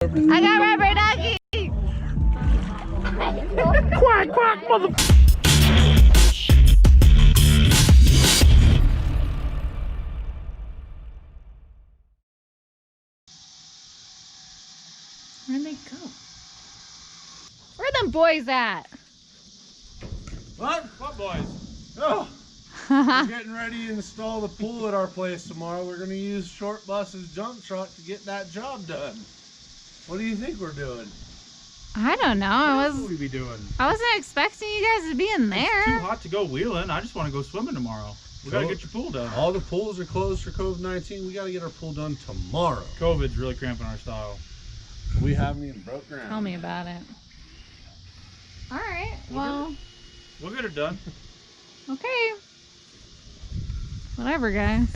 I got rubber ducky. Quack, quack, mother. Where'd they go? Where them boys at? What? What boys? Oh, we're getting ready to install the pool at our place tomorrow. We're going to use Short Bus's jump truck to get that job done. What do you think we're doing? I don't know. What would we be doing? I wasn't expecting you guys to be in there. It's too hot to go wheeling. I just want to go swimming tomorrow. We gotta get your pool done. All the pools are closed for COVID-19. We got to get our pool done tomorrow. COVID's really cramping our style. We haven't even broke ground. Tell me about it. All right. Well, We'll get it done. okay. Whatever, guys.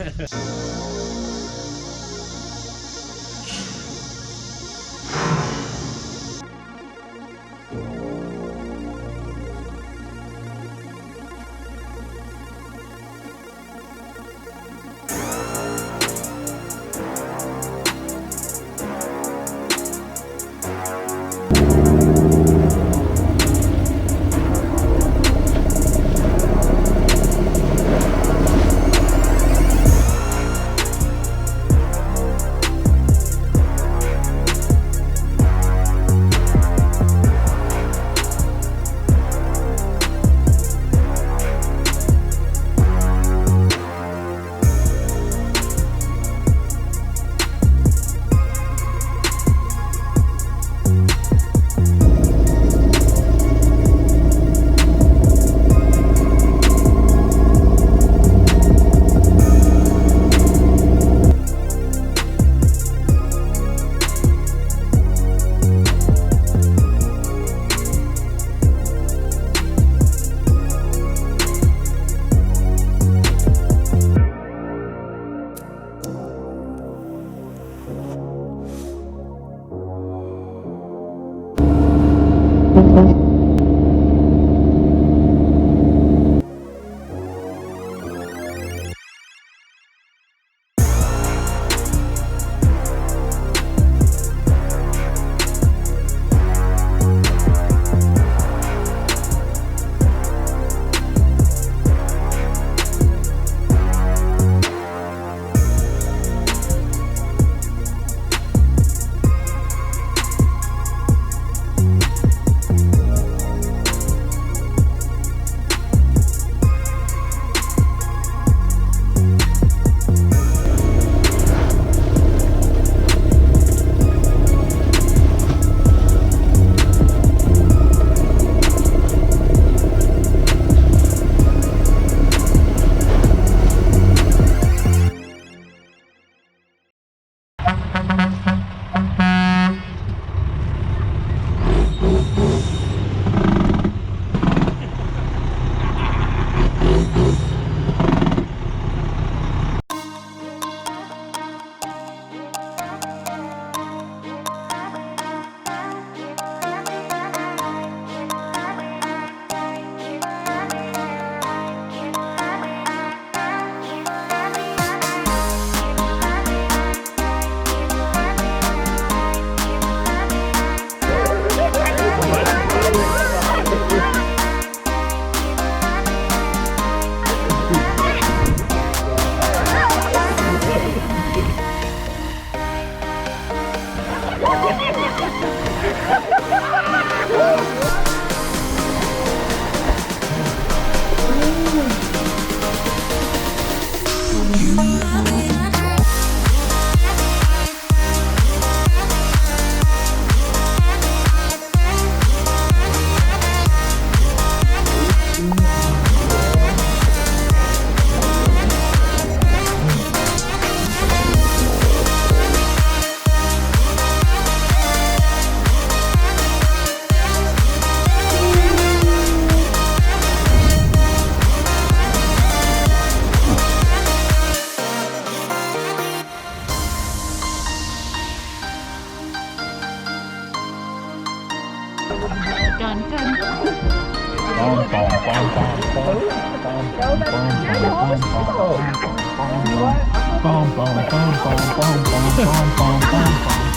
Bum, bum, bum, bum, bum, bum, bum, bum, bum, bum.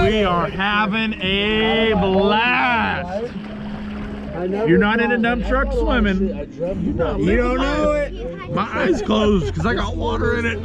We are having a blast. You're not in a dump truck swimming. You don't know it. My eyes closed because I got water in it.